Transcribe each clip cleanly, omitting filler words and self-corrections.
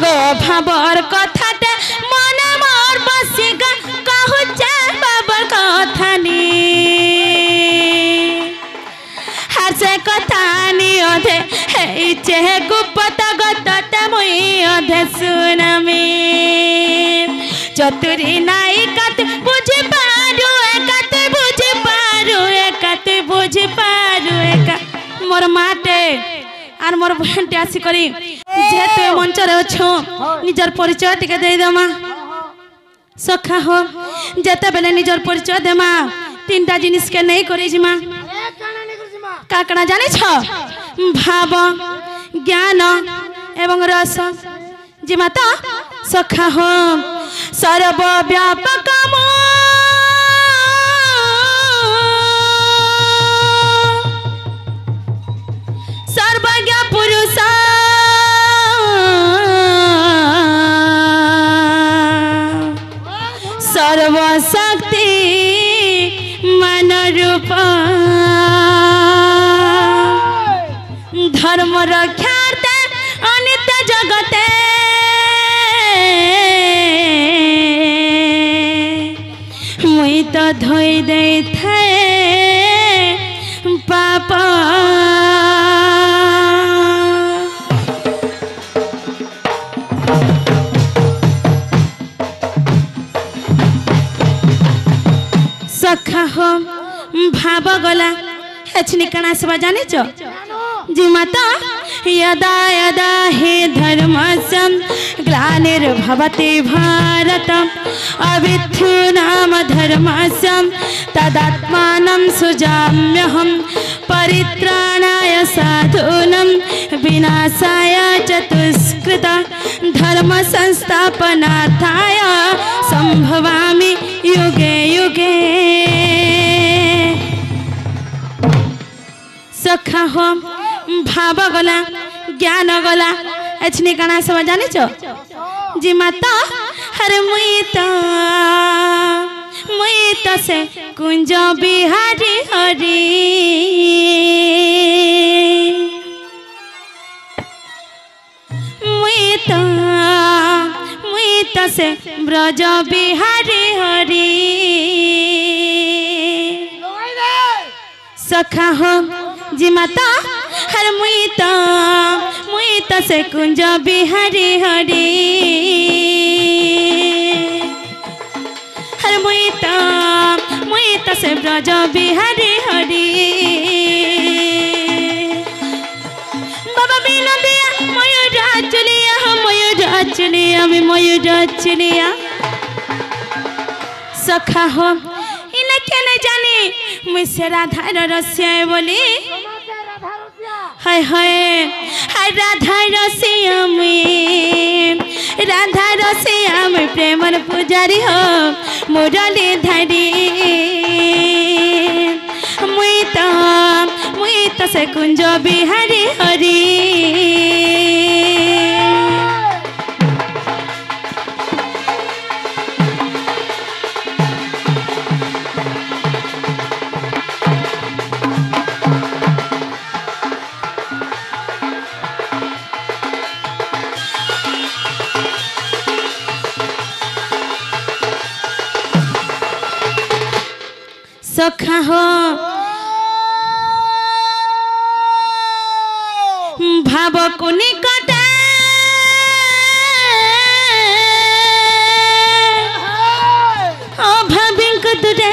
गो भाबर कथाटे मने मोर बसिका कहूचे बाबर कथानी हर से कथानी अधे हेचे गुप्त गतटे मुई अधे सुनामी चतुरी नाई कत बुझी पारू एकत बुझी पारू एकत बुझी पारू एका मोर माटे आर मोर बहनटे आसी करी जेते मंचरे अछो निजर परिचय टिके दे दमा सखा हो जेते बेले निजर परिचय देमा तीनटा जिनिस के नहीं करी जिमा का कणा जानि छ भाव ज्ञान एवं रस जिमा तो सखा हो सर्वव्यापक सर्वज्ञ पुरुष सर्वशक्ति मन रूप धर्म रक्षार्थे अनित्य जगते मुई तो धोई दे थे पाप सखा हो भाव गला हेचनी कणा सब जाने चो जी माता यदा यदा हे धर्मस्य ग्लानिर्भवति भारत अविद्धि नाम धर्मस्य तदात्मानं सृजाम्यहं परित्राणाय साधूनां विनाशाय च दुष्कृता धर्म संस्थापनार्थाय संभवामि युगे युगे सखा हो भाव गला ज्ञान गला एचनी कणा सब जानि छो जी माता हरे मुई तो से कुंज बिहारी हरि मुई तो से ब्रज बिहारी हरि सखा हो जी माता हर मुई तो से कुंज बिहारी हरि हर मुई तो से ब्रज बिहारी हरि बाबा बिना दिया मयूर चुलिया मैं मयूर चुलिया सखा हो इन्हें क्या नहीं जानी मुझसे राधा रसिया बोली हाय हाय हाय राधा रसिया मैं प्रेमर पुजारी हो मुरली धारी मुई तो से कुंज बिहारी हरि सखा हो भाव को निकट अभाविक दूरे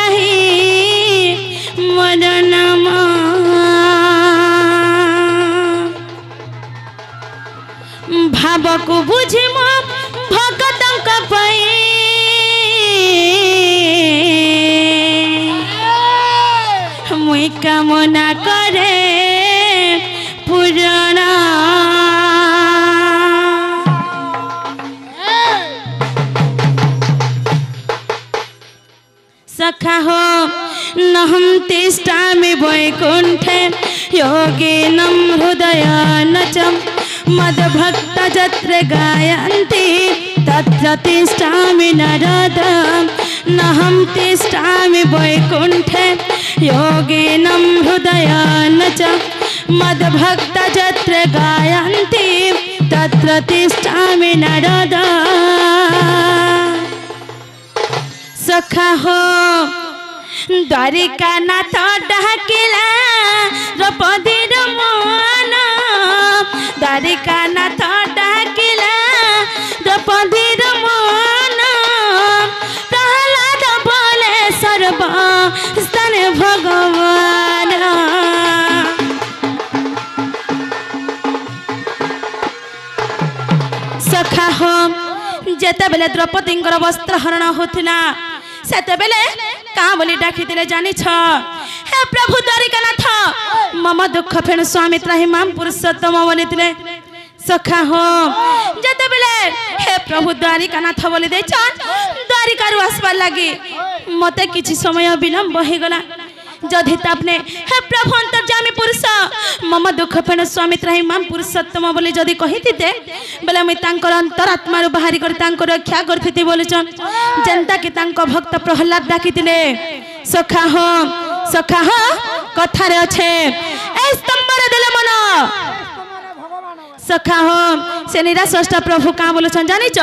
भावग्राही मन नाम भाव को बुझी मो भगतंक पई मुई कामना करे पुराणा सखा हो नहं तिष्ठामि वैकुंठे योगिनं हृदयानचं मद्भक्त जत्र गायन्ति तत्र तिष्ठामि नरद नहं तिष्ठामि वैकुण्ठे योगिनं हृदयान च मद्भक्ता यत्र गायन्ति तत्र तिष्ठामि नारद। सखा हो द्वारिका नाथ डाकिला द्रौपदीर मन, द्वारिका नाथ डाकिला द्रौपदीर मन, प्रहलाद बोले सर्व स्तन भगवान। सखा हो जेते बेले द्रौपदी वस्त्र हरण होथिला सेते बेले कहाँ बोली डाकी जानी छ, हे प्रभु द्वारिकानाथ मम दुख फेण स्वामी त्राही माम पुरुषोत्तम बोली। सखा हो जते बेले हे प्रभु द्वारिकानाथ बोली देछ द्वारिकारु आसबार लगी मते किछि समय विलंब हो गला। जदि तापने हे प्रभु अंतर्जामी पुरुष मम दुख फेण स्वामी त्राही माम पुरुषोत्तम बोली जदि कहिथिते बेले मुई तांकर अंतरात्मा रु बाहरी कर तांको रक्षा करथिति बोलछन जेंता कि तांको भक्त प्रहलाद डाकितिले। सखा हो कथारे अच्छे ए स्तंभरे देले मन। सखा हो से निराश्रष्टा प्रभु कहाँ बोलछन जानी छ,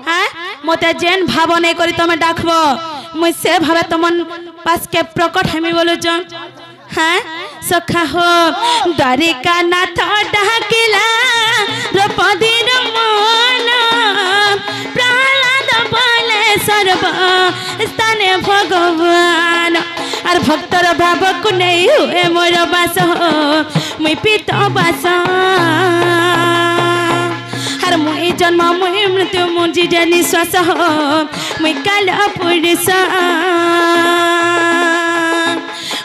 हां मते जेन भाव नै करी तमे डाकबो मुई से भावे तमन पास के प्रकट हेमी बोलछन। हां सखा हो द्वारिका नाथ डाकिला द्रौपदीर मन, प्रहलाद बोले सर्व स्थाने भगवान। और भक्तर भाव को नहीं हुए मोर बास हो मुई पीत बास, हर मुई जन्म मुई मृत्यु मुझी जे निश्वास हो मुई काल पुरुष,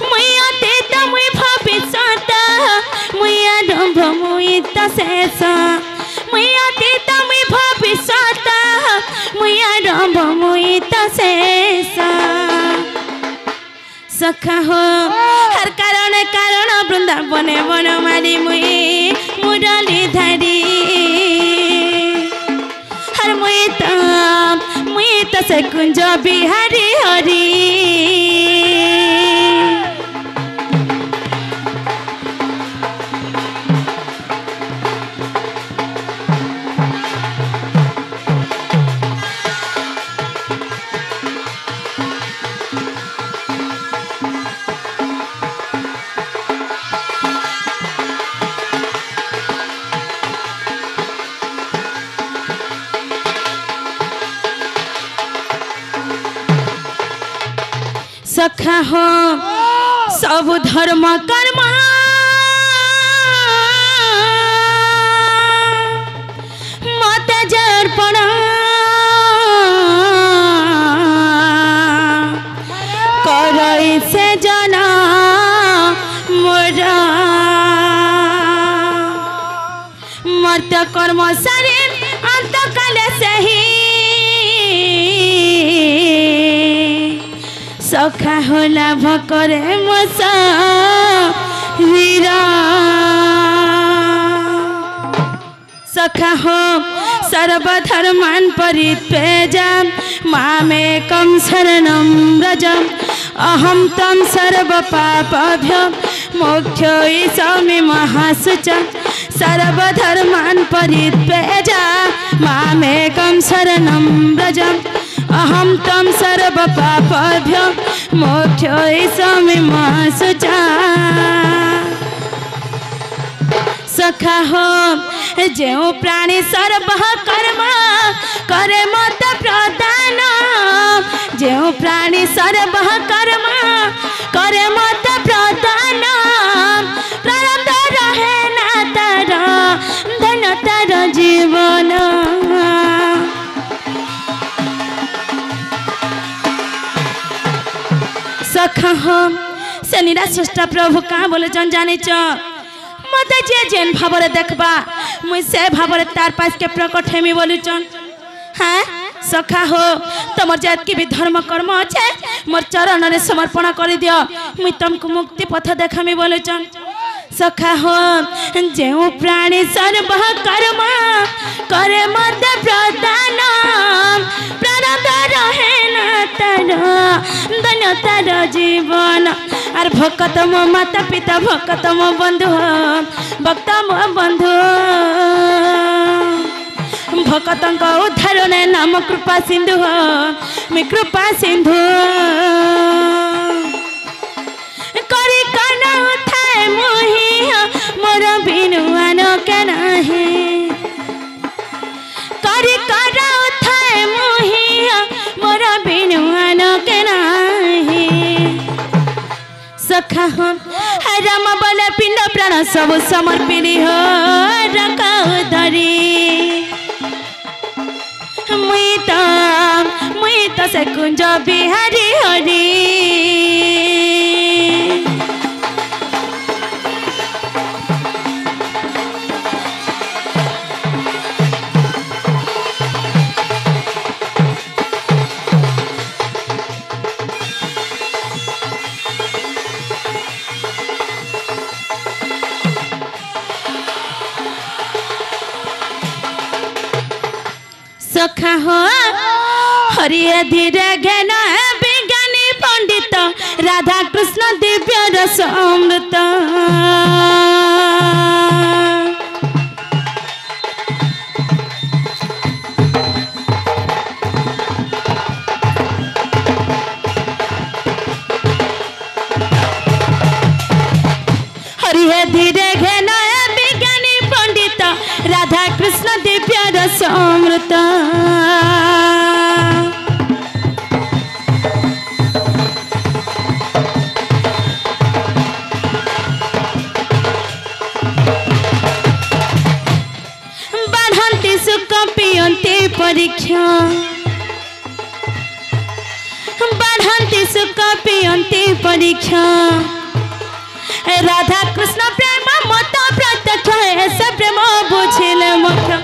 मुई अतीत मुई भविष्यत मुई आरंभ मुई त शेष, मुई अतीत मुई भविष्यत मुई आरंभ मुई त शेष। सखा हो हर कारण कारण वृंदावन वन मारी मुई मुरली धारी, हर मुई त से कुंज बिहारी हरी। सखा हो सब धर्म कर्म मत जर्पण, करई से जना मोर मर्त कर्म शरीर अंत काले से ही सखा हो लाभ करे मोसा वीरा। सखा हो सर्वधर्मान परित्यज्य मामेकं शरणं व्रज, अहं तं सर्वपापभ्यो मोक्षयिष्यामि महाशुच। सर्वधर्मान परित्यज्य मामेकं शरणं व्रज, अहं तं सर्वपापभ्यो मोक्षयिष्यामि महाशुच। सखा हो जो प्राणी सर्व कर्म करे मत प्रदान, जो प्राणी सर्व कर्म करे मत प्रदान, प्रारब्ध रहे ना तार धन तार जीवन। सखा हो से निराश्रष्टा प्रभु कहाँ बोले जन जाने च मत जे जेन भावरे देखबा मुई से भावरे तार पास के प्रकट हेमी बोलुचन। हाँ सखा हो तमर जात भी धर्म कर्म अच्छे मोर चरण रे समर्पण कर दियो मुई तुमको मुक्ति पथ देखामी बोलुचन। सखा हो जो प्राणी सर्व कर्म करे मत प्रदान प्रारब्ध रहे न तार धन्य तार जीवन आर भक्त मो माता पिता भक्त मो बंधु भक्त मो बंधु भक्तंक उद्धारण नाम कृपा सिंधु मी कृपा सिंधु करी कन उठाए मोहि मोर बिनुआन के नहीं करी कन उठाए मोहि मोर बिनुआन के नहीं सखा हो राम बोले पिंड प्राण सब समर्पिणी हो रखा धरी मुई तो से कुंज बिहारी हरी सखा हो हरिये धीरे घन विज्ञानी पंडित राधा कृष्ण दिव्य रस अमृत हरिये धीरे घन विज्ञानी पंडित राधा कृष्ण दिव्य रस अमृत बाढ़ती सुख पियंती परीक्षा बाढ़ती सुख पियंती परीक्षा राधा कृष्ण प्रेम मत प्रत्यक्ष ऐसे प्रेम बुझिले मुख्य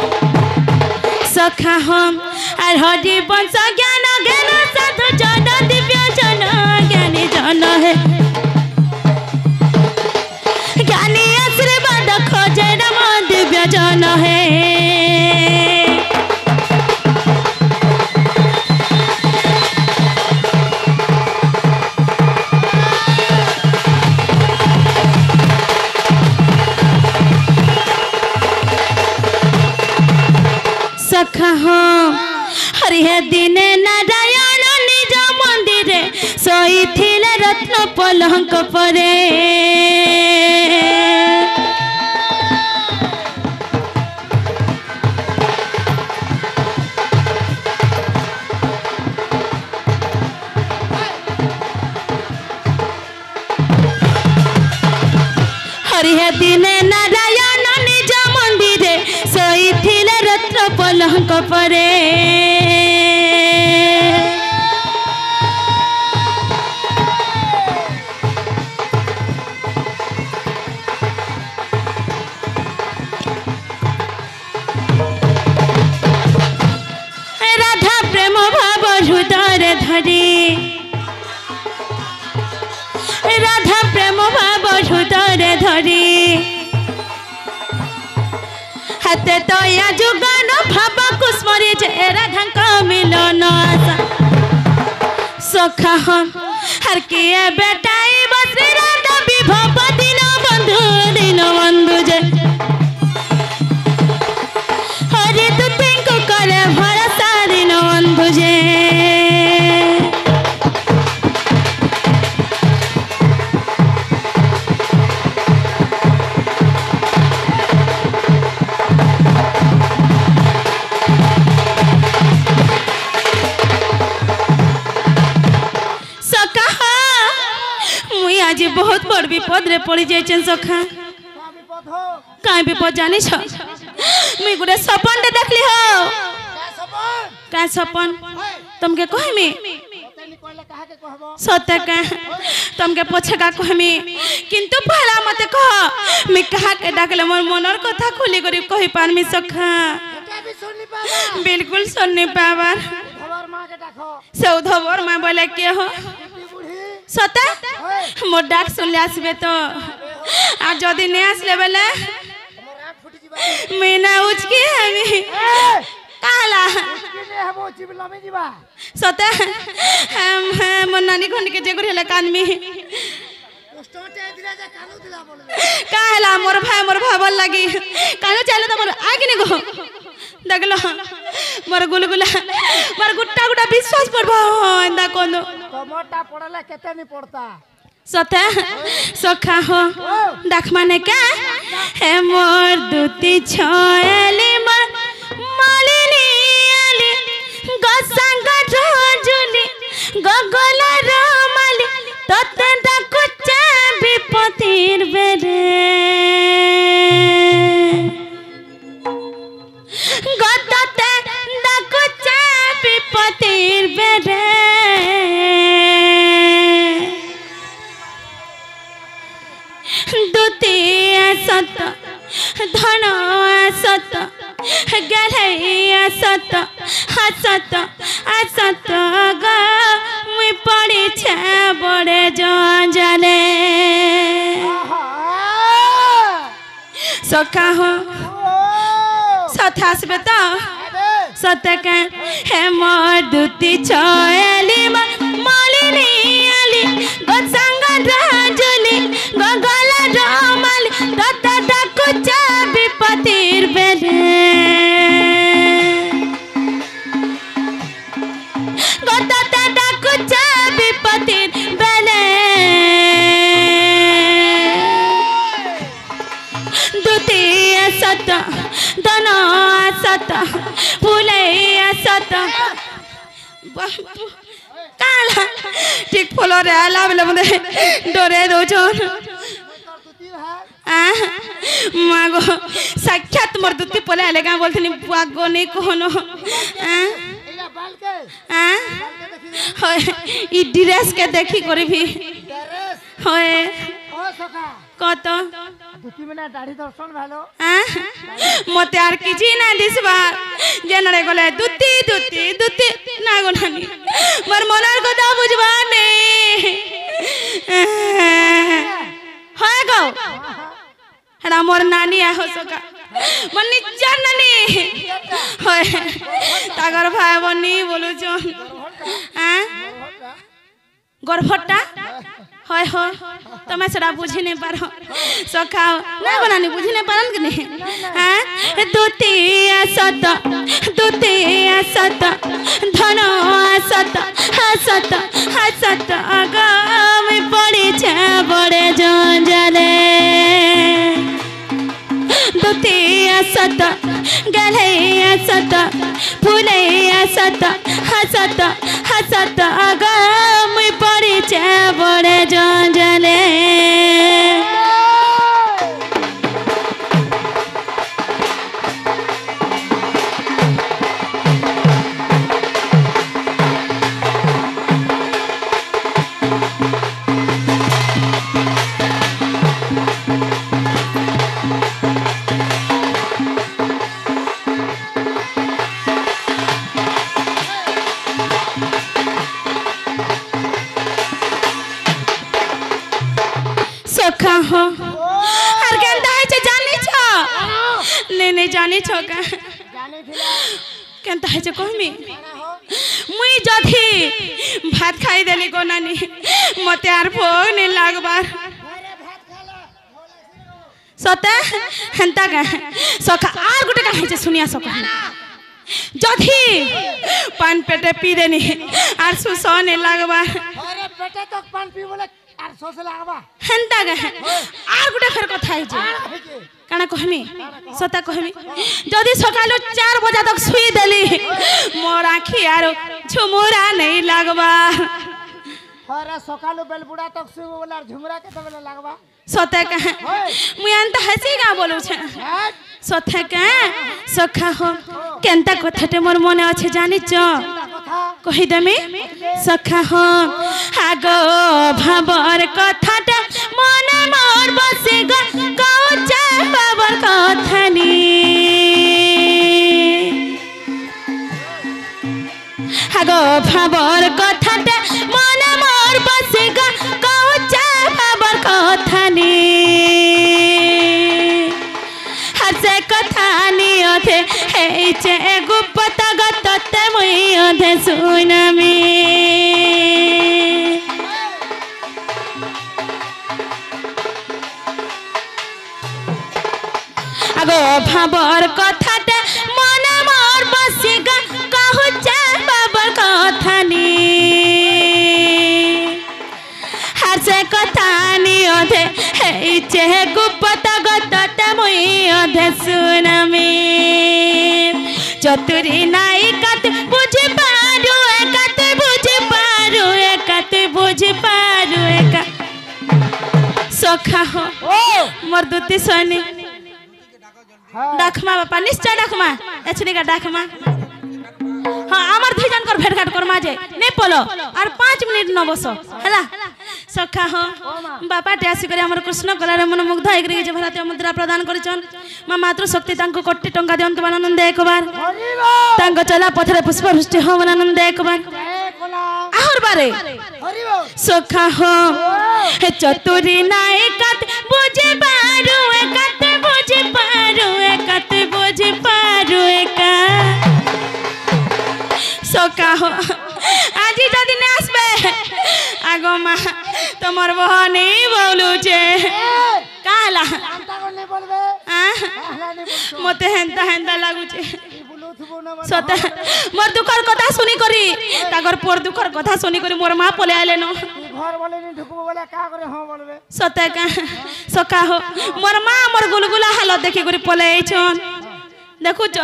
सखा हम आर हरि वंश ज्ञान ज्ञान साधु जन दिव्य जन ज्ञानी जन है ज्ञानी आशीर्वाद खोजे राम दिव्य जन है सखा हो हरिहे दिने नारायण निज मंदिरे सोई थिले रत्न पलंक परे हरिहे दिने नारायण निज मंदिरे सोई थिले रत्न पलंक परे राधा प्रेम भाव हृदय धरी राधा प्रेम भाव हृदय धरी हाथे तो या जुगान भाव कुस्मरी जे राधा मिलन आशा सखा हम हर किए बेटाई बश्री राधा विभव दिन बंधु जे हरि तू तिंकु करे भरोसा दिन बंधु जे आज बहुत बड़ विपद रे पड़ी जाइछन सखा का विपद जानी छ मुई गुडे सपन दे देखली हो का सपन तुमके कहमी सत्य का तुमके पछे का कहमी किंतु पहला मते कह मी कहा के डाकले मोर मनर कथा खुली करी कहि पारमी सखा बिल्कुल सुननी पावर सौधवर मां बोले के हो सता मोर डाक सुनले आसबे तो आ जदी ने आसले बेले मीना उचकी हमी काला सते मोर नानी खंड के जेगुर हेले कानमी काला मोर भाई बोल लगी कानो चले तो मोर आगे ने गो देखलो मोर गुलगुला मोर गुट्टा गुट्टा विश्वास पड़बो एंदा कोनो टमाटा पड़ला केते नहीं पड़ता सते सखा हो देख माने का हे मोर दुती छयली मालिनी आली गसंग रोजुली गगल रमाली तते डाकुचा विपतिर बेरे गतते डाकुचा विपतिर बेरे सत धन सत गलैया सत हसत असत ग मुई पड़ी छे बड़े जंजाले सखा हो सत हसबे तो सत के हे मोर दुती छयली मालिनी आली गसंग राजुली गगल रमाली तत डाकुचा विपतिर बेरे गतत डाकुचा विपतिर बेरे द्वितीय सत धन सत फूले सत काला ठीक फुलो रे आला बेले मते डरे दो जोन मागो साक्षात मोर दुती पले आले का बोलथनी बागो नहीं कोनो होय ई ड्रेस के देखी करी भी होय ओ सखा कत दुती में दाढ़ी दर्शन भालो मते आर किछि ना दिसबा जेनरे गले दुती दुती दुती ना गो नानी मोर मनर কথা बुझबा नहीं होय गो हड़ा मोर नानी आ हो सका मन निज्जर नानी होय तागर भाई बनी बोलु जोन गर्भटा होय हो तमे सरा बुझी नहीं पार सखा ना गो नानी बुझी नहीं पारन कि नहीं द्वितीय सत धन सत हसत हसत आगाम पड़ी छे बड़े जंजाले द्वितीय सत गलैया सत फूले सत हसत हसत आगाम पड़ी छे बड़े जंजाले हो हर केंदा है जे जानी छ नहीं जानी छ का जानी थिला केंता है जे कहमी मुई जथी भात खाई देली को नानी मते आर भोग नहीं लागबार सता हंता का सखा आर गुटे का है जे सुनिया सका जथी पान पेटे पी देनी आर सुसो नहीं लागबार अरे पेटे तक पान पी बोले आर सोस लागबा हंता गा आर गुटे फेर कथा है जे काना कहमी सता कहमी जदी सकालो 4 बजे तक सुई देली मोर आखी आरो झुमुरा नहीं लागबा अरे सकालो बेलबुड़ा तक सुई बोला झुमुरा के तबला लागबा सता का मुई अंत हसी गा बोलु छ सता का सखा हो केनता कथाटे मोर मने अछि जानि छ कहि देमी सखा हो आगो भाबर कथाटा मने मोर बसे गाउ चा बाबर कथानी आगो भाबर कथाटा मने मोर बसे गाउ चा बाबर कथानी অধে সুনামি আগো ভাবর কথাটা মন মোর বসিগা কহু চা বাবার কথা নি হাসে কথা নি অধে হেইছে গুপত গতত মুই অধে সুনামি চতুরি নাই কাতে বুঝি পারু একাতে বুঝি পারু একাতে বুঝি পারু একা সখা হো মোর দুতি সনি ডাকমা বাপা নিশ্চয় ডাকমা এছনিকা ডাকমা হ্যাঁ আমার দুই জনকর ভেটঘাট করমা যে নে পলো আর 5 মিনিট ন বসো হেলা সখা হ বাপাটি আসি করে আমার কৃষ্ণ কলারে মন মুগ্ধ হয়ে গিয়ে যে ভারতীয় মুদ্রা প্রদান করেছেন মা মাতৃশক্তি তাঙ্কু কোটি টঙ্কা দিয়ন্তু আনন্দ একবার তাঙ্ক চলা পথরে পুষ্পবৃষ্টি হব আনন্দ একবার আহর বারে সখা হ হে চতুরি নাই কাত বুঝে পারু একাতে বুঝে পারু একাতে বুঝে পারু একা সখা হ আজি যদি না আসবে আগো মা তোমার বহনি বলুছে কালা মতে হেন্তা হেন্তা লাগুছে সতে মোর দুঃখর কথা শুনি করি তাগর পর দুঃখর কথা শুনি করি মোর মা পলে আইলে ন ঘর বলেনি ঢুকবো বলে কা করে হ্যাঁ বলবে সতে কা সকা হো মোর মা মোর গুলগুলা হালত দেখি করি পলে আইছন দেখুছ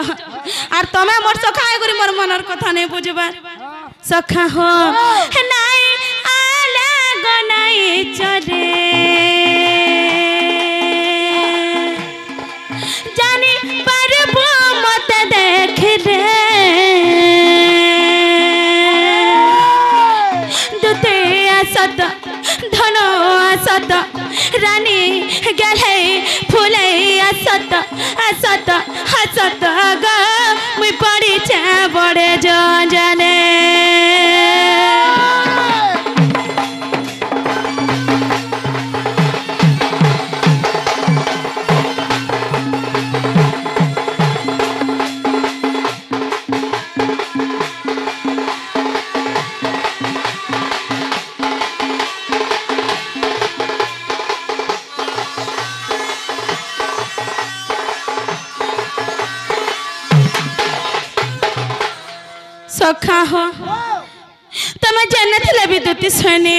আর তুমি মোর সখা করি মোর মনের কথা নেই বুঝবার সখা হো নাই আলা গনাই চরে জানি পারবো মত দেখে রে দুতে আসত ধন আসত রানী গেলে ফুলে আসত আসত হাসত গ মুই পড়িছে বড়ে জানে সখা হো তুমি জানিলে বিদ্যুতি সৈনি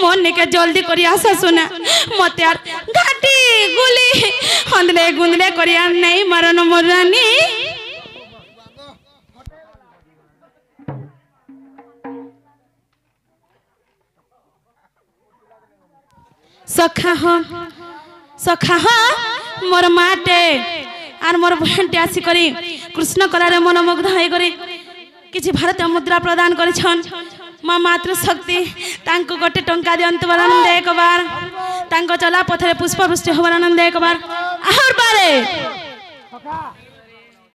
মনিকে জলদি করি আসা শোনা মতে আর ঘাটি গুলি হন্দলে গুন্দলে করি আর নেই মরণ মরানি সখা হো মোর মাটে আর মোর বহনটি আসি করি কৃষ্ণ কলারে মনোমুগ্ধ হয়ে করি কিছু ভারতীয় মুদ্রা প্রদান করেছেন মা মাতৃশক্তি তাঙ্কু গোটে টঙ্কা দিয়ন্তু আনন্দ একবার তাঙ্ক চলা পথরে পুষ্পবৃষ্টি হবার আনন্দ একবার আহর বারে